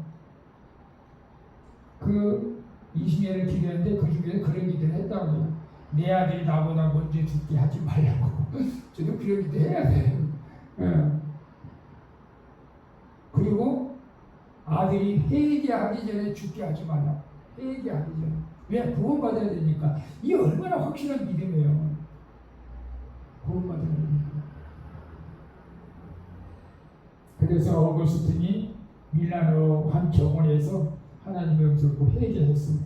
그 20년을 기도했는데 그 중에 그런 기도를 했다고요. 내 아들이 나보다 먼저 죽게 하지 말라고. 저도 그런 기도 해야 돼요. 그리고 아들이 회개하기 전에 죽게 하지 말라. 회개하기 전에. 왜? 구원받아야 되니까. 이 얼마나 확실한 믿음이에요. 구원받아야 되니까. 그래서 어거스틴이 밀라노 한 정원에서 하나님의 음성을 듣고 회개했습니다.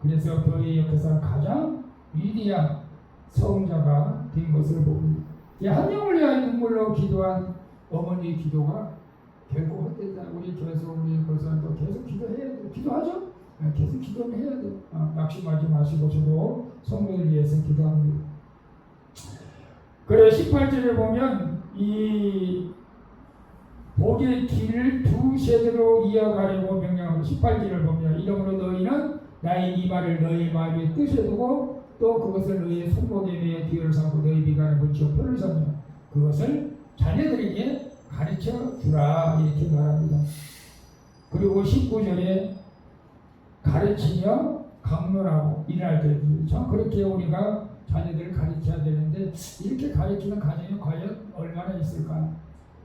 그래서 교회 역사상 가장 위대한 성자가 된 것을 봅니다. 한 영을 위하여 눈물로 기도한 어머니의 기도가 결코 헛되지 않고 우리 교회에서 우리 교사도 계속 기도해야 돼요. 기도하죠? 계속 기도는 해야 돼요. 낙심하지 마시고 저도 성도를 위해서 기도합니다. 그래 18절을 보면 이 복의 길을 두 세대로 이어가려고 명령하고 18절을 보면 이러므로 너희는 나의 이 말을 너희 마음에 뜻에 두고 또 그것을 너희의 손목에 매어 뒤를 삼고 너희 비간에 붙여 표를 삼며 그것을 자녀들에게 가르쳐 주라 이렇게 말합니다. 그리고 19절에 가르치며 강론하고 일할 때지 참 그렇게 우리가 자녀들을 가르쳐야 되는데 이렇게 가르치는 가정이 과연 얼마나 있을까?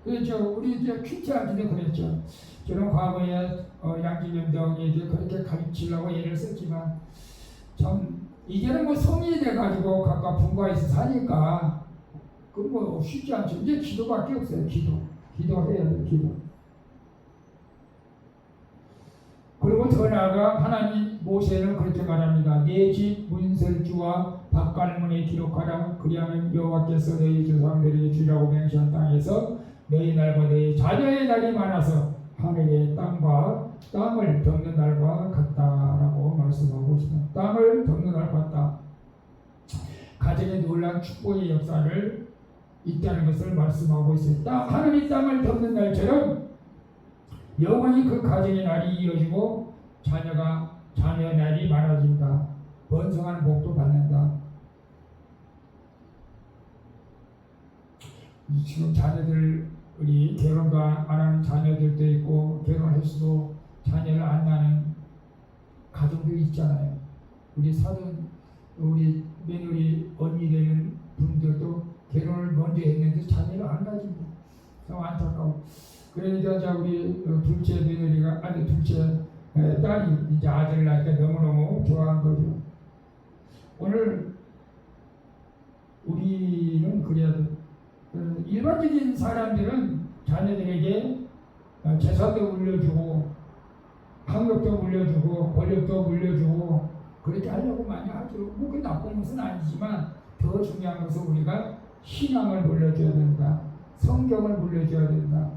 그렇죠. 우리 이제 퀴즈하기도 그랬죠. 저는 과거에 양진영 대왕에게 그렇게 가르치려고 애를 썼지만 참 이제는 뭐 성인이 돼가지고 각각 분가해서 사니까 그 뭐 쉽지 않죠. 이제 기도밖에 없어요. 기도해야 돼요. 기도. 그리고 더 나아가 하나님 모세는 그렇게 말합니다. 내 집 문설주와 바깥문에 기록하라. 그리하면 여호와께서 너희 조상들에게 주라고 맹세한 땅에서 너희 날과 너희 자녀의 날이 많아서 하늘의 땅과 땅을 덮는 날과 같다라고 말씀하고 있습니다. 땅을 덮는 날 같다. 가정의 놀라운 축복의 역사를 있다는 것을 말씀하고 있어요. 하늘이 땅을 덮는 날처럼 영원히 그 가정의 날이 이어지고 자녀의 날이 많아진다. 번성하는 복도 받는다. 지금 자녀들이 결혼도 안 하는 자녀들도 있고 결혼했어도 자녀를 안 낳는 가정도 있잖아요. 우리 사돈, 우리 며느리 언니 되는 분들도 결혼을 먼저 했는데 자녀를 안 가진다. 참 안타까워. 그러니까 우리 둘째 며느리가 둘째 딸이 이제 아들을 낳으니까 너무너무 좋아한 거죠. 오늘 우리는 그래야 돼. 일반적인 사람들은 자녀들에게 재산도 물려주고 학력도 물려주고 권력도 물려주고 그렇게 하려고 많이 하죠. 뭐 그 나쁜 것은 아니지만 더 중요한 것은 우리가 신앙을 물려줘야 된다. 성경을 물려줘야 된다.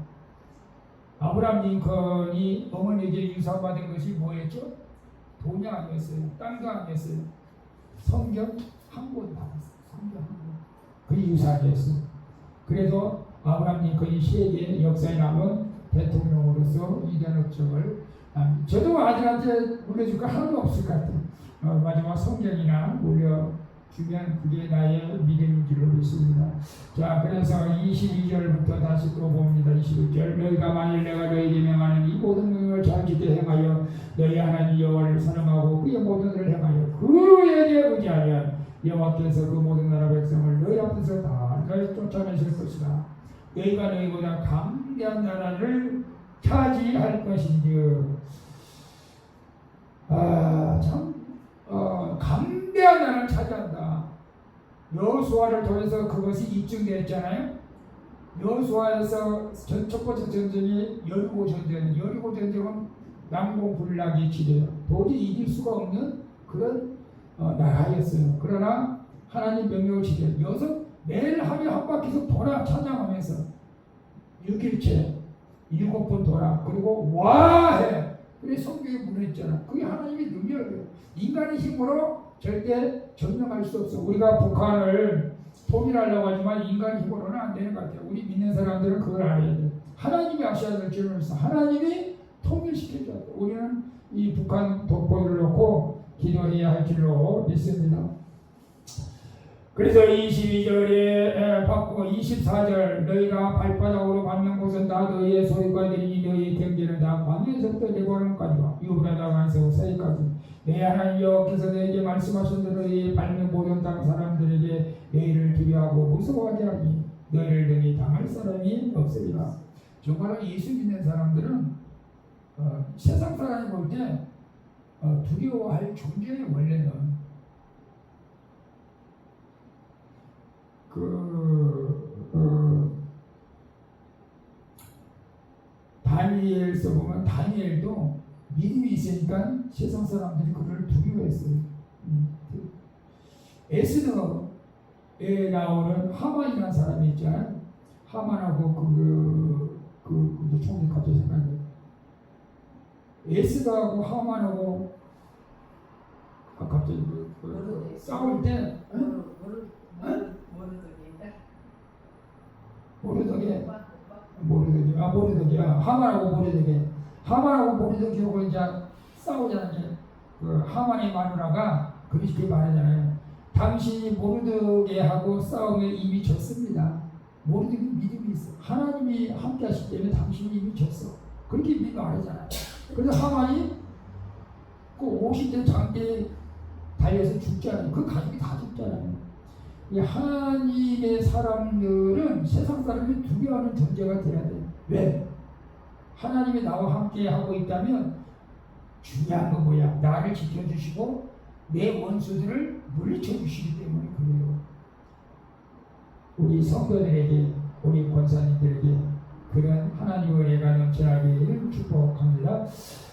아브라함 링컨이 어머니에게 유산받은 것이 뭐였죠? 돈이 아니었어요. 땅도 아니었어요. 성경 한 권 받았어요. 성경 한 권. 그 유산이었어요. 그래서 아브라함 링컨이 세계 역사에 남은 대통령으로서 위대한 업적을 저도 아들한테 물려줄 거 하나도 없을 것 같아요. 마지막 성경이나 물려주면 그게 나의 믿음인 줄로 믿습니다. 자, 그래서 22절부터 다시 또 봅니다. 21절 너희가 만일 내가 너희에게 명하는 이 모든 명령을 잘 지켜 행하여 너희 하나님 여호와를 선언하고 그의 모든 일을 행하여 그에게 의지하면 여호와께서 그 모든 나라 백성을 너희 앞에서 다 쫓아내실 것이다. 너희가 너희보다 강대한 나라를 차지할 것인즉 강대한 나라를 차지한다. 여호수아를 통해서 그것이 입증되었잖아요. 여호수아에서 첫 번째 전쟁이 여리고 전쟁. 여리고 전쟁은 난공불락이 지대요. 도저히 이길 수가 없는 그런 나라였어요. 그러나 하나님 명령을 지켜요. 매일 하루에 한 바퀴씩 돌아 찬양하면서 6일째 7번 돌아. 그리고 와 해. 그래 성경에 문했잖아. 그게 하나님의 능력이에요. 인간의 힘으로 절대 점령할 수 없어. 우리가 북한을 통일하려고 하지만 인간 힘으로는 안 되는 것 같아요. 우리 믿는 사람들은 그걸 알아야 돼요. 하나님이 하셔야 될 줄을 알았어. 하나님이 통일시켜줘야 돼요. 우리는 이 북한 독보를 놓고 기도해야 할 줄로 믿습니다. 그래서 22절에 받고 24절 너희가 발바닥으로 밟는 곳은 다 너희의 소유가 되니 너희의 경계는 다 광야에서부터 레바논까지와 유브라다 강에서 서해까지 내 하나님 여호와께서 너희에게 말씀하신 대로 너희 밟는 모든 땅 사람들에게 너희를 두려워하고 무서워하게 하니 너희를 능히 당할 사람이 없으리라. 정말로 예수 믿는 사람들은 세상 사람이 볼 때 두려워할 존재의 원래는 다니엘서 보면 다니엘도 믿음이 있으니까 세상 사람들이 그를 두려워했어요. 에스더에 나오는 하만이라는 사람이 있잖아요. 하만하고 그 총리 갑자기 생각나요. 에스더하고 하만하고 갑자기 싸울 때 모르드게야 하만하고 모르드게하고 이제 싸우자는 그 하만의 마누라가 그렇게 말하잖아요. 당신이 모르드게하고 싸우면 이미 졌습니다. 모르드게 믿음이 있어. 하나님이 함께 하실 때문에 당신이 이미 졌어. 그렇게 말하잖아요. 그래서 하만이 그 50대 장대에 달려서 죽잖아요. 그 가족이 다 죽잖아요. 이 하나님의 사람들은 세상 사람이 두려워하는 존재가 돼야 돼요. 왜? 하나님이 나와 함께 하고 있다면 중요한 건 뭐야? 나를 지켜주시고 내 원수들을 물리쳐주시기 때문에 그래요. 우리 성도들에게, 우리 권사님들에게 그런 하나님의 은혜가 넘쳐나기를 축복합니다.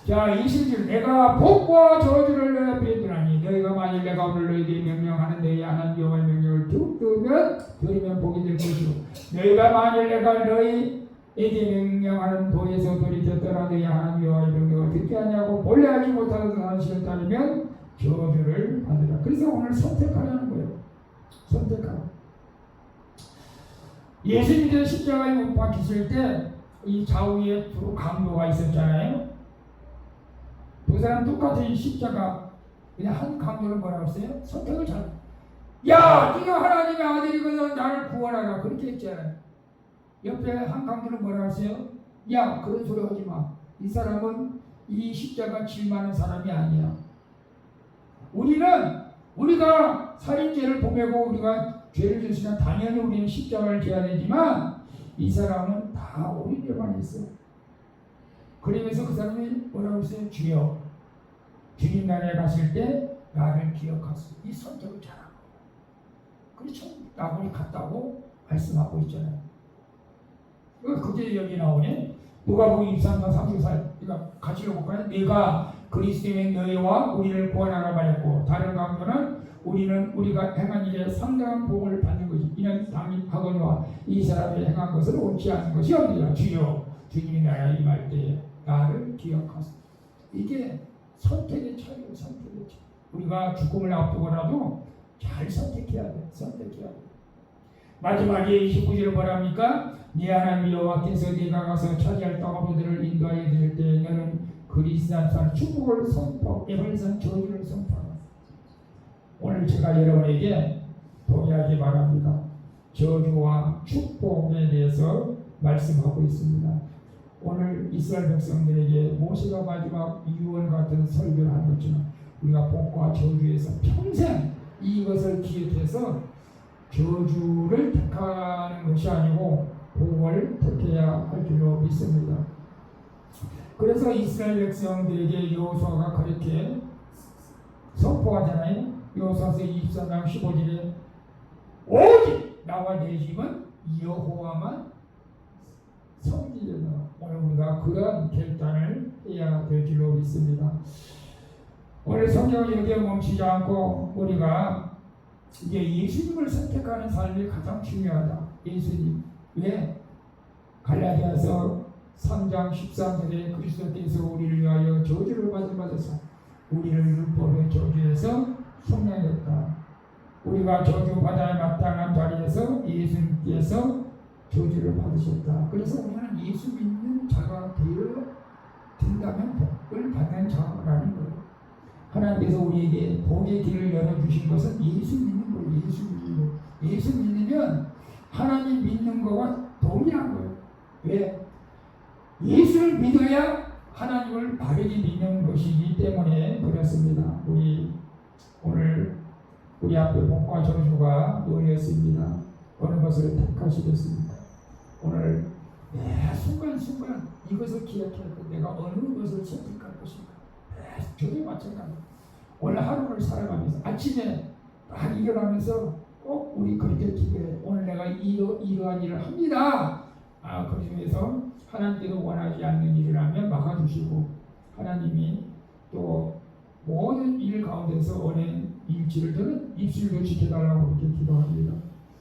자, 20절 내가 복과 저주를 너희 앞에 두나니 너희가 만일 내가 오늘 너희에게 명령하는 너희 하나님 여호와의 명령을 들으면 복이 될 것이요 너희가 만일 내가 너희에게 명령하는 도에서 돌이켰더라 너희 하나님 여호와의 명령을 듣지 아니하고 본래 하지 못하는 사실을 따르면 저주를 받으라. 그래서 오늘 선택하라는 거예요. 선택하라. 예수님께서 십자가에 못 박히실 때 이 좌우에 두 강도가 있었잖아요. 두 사람 똑같은 십자가. 그냥 한 강도는 뭐라고 했어요? 선택을 잘. 야, 네가 하나님의 아들이거든 나를 구원하라. 그렇게 했잖아요. 옆에 한 강도는 뭐라고 했어요? 야, 그런 소리 하지 마. 이 사람은 이 십자가 질 만한 사람이 아니야. 우리가 살인죄를 범하고 우리가 죄를 졌으면 당연히 우리는 십자가를 져야 되지만 이 사람은 다 오인죄만 했어요. 그러면서 그 사람이 뭐라고 했어요? 주여, 주님 나라에 갔을 때 나를 기억하소서. 이 선택을 잘한 거예요. 그렇죠? 나무를 갔다고 말씀하고 있잖아요. 그게 여기 나오네. 누가복음 23장 34절. 그러니까 같이 읽어볼까요? 내가 그리스도의 너희와 우리를 구원하라 말했고 다른 강도는 우리가 행한 일에 상당한 복을 받는 것이 이는 당하거니와 이 사람이 행한 것을 옳지 않은 것이 없느니라. 주여 주님이 나라에 임할 때에 나를 기억하소서. 이게 선택의 차이예요. 선택의 차이. 우리가 죽음을 앞두고라도 잘 선택해야 돼. 선택해야 돼. 마지막에 29절을 뭐랍니까? 네 하나님 여호와께서 네가 가서 차지할 땅들을 인도하여 드릴 때 너는 그리스도산 축복을 선포하고 에벨산 저주를 선포하라. 오늘 제가 여러분에게 동의하기 바랍니다. 저주와 축복에 대해서 말씀하고 있습니다. 오늘 이스라엘 백성들에게 모세가 마지막 유언 같은 설교를 한 것처럼 우리가 복과 저주에서 평생 이것을 기억해서 저주를 택하는 것이 아니고 복을 택해야 할 줄로 믿습니다. 그래서 이스라엘 백성들에게 여호수아가 그렇게 선포하잖아요. 여호수아서 24장 15절에 오직 나와 내 집은 여호와만 섬기리라. 오늘 우리가 그런 결단을 해야 될 줄로 믿습니다. 오늘 성경을 여기에 멈추지 않고 우리가 이제 예수님을 선택하는 삶이 가장 중요하다. 예수님. 왜? 갈라디아서 3장 13절에 그리스도께서 우리를 위하여 저주를 받으셔서 우리를 율법의 저주에서 속량했다. 우리가 저주받아야 마땅한 자리에서 예수님께서 저주를 받으셨다. 그래서 우리는 예수 믿는 자가 된다면 복을 받는 자라는 거예요. 하나님께서 우리에게 복의 길을 열어주신 것은 예수 믿는 거예요. 예수 믿는 거예요. 예수 믿으면 하나님 믿는 거와 동일한 거예요. 왜? 예수를 믿어야 하나님을 바르게 믿는 것이기 때문에 그렇습니다. 오늘 우리 앞에 복과 저주가 놓였습니다. 어느 것을 택하시겠습니까? 오늘 매 순간순간 이것을 기억해야 돼. 내가 어느 것을 선택할 것인가. 저도 마찬가지입니다. 오늘 하루를 살아가면서 아침에 딱 일어나면서 꼭 우리 그렇게 기도해. 오늘 내가 이러한 일을 합니다. 그 중에서 하나님께서 원하지 않는 일을 하면 막아주시고 하나님이 또 모든 일 가운데서 은혜 일치를 저는 입술도 지켜달라고 그렇게 기도합니다.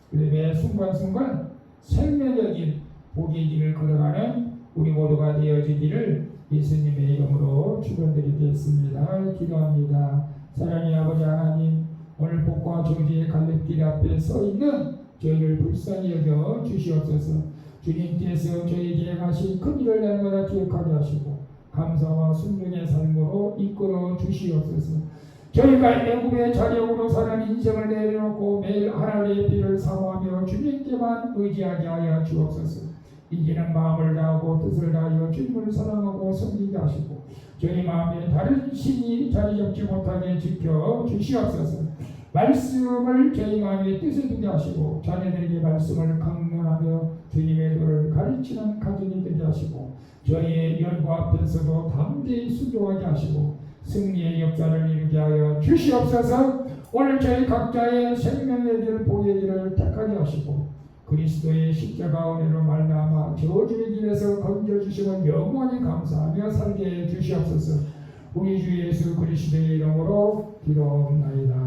그래 매 순간순간 생명적인 복의 길을 걸어가는 우리 모두가 되어지기를 예수님의 이름으로 축원드리겠습니다. 기도합니다. 사랑의 아버지 하나님, 오늘 복과 저주의 갈림길 앞에 서 있는 저희를 불쌍히 여겨 주시옵소서. 주님께서 저에게 하신 큰 일을 날마다 기억하게 하시고 감사와 순종의 삶으로 이끌어 주시옵소서. 저희가 애굽의 자력으로 사는 인생을 내려놓고 매일 하나님의 비를 사모하며 주님께만 의지하게 하여 주옵소서. 이기는 마음을 다하고 뜻을 다하여 주님을 사랑하고 섬기게 하시고 저희 마음에 다른 신이 자리 잡지 못하게 지켜 주시옵소서. 말씀을 저희 마음에 뜻에 두게 하시고 자녀들에게 말씀을 강론하며 주님의 도를 가르치는 가정이 되게 하시고 저희의 연구 앞에서도 담대히 순종하게 하시고 승리의 역사를 이루게 하여 주시옵소서. 오늘 저희 각자의 생명의 길 복의 길을 택하게 하시고 그리스도의 십자가 은혜로 말미암아 저주의 길에서 건져주시면 영원히 감사하며 살게 해 주시옵소서. 우리 주 예수 그리스도의 이름으로 기도합나이다.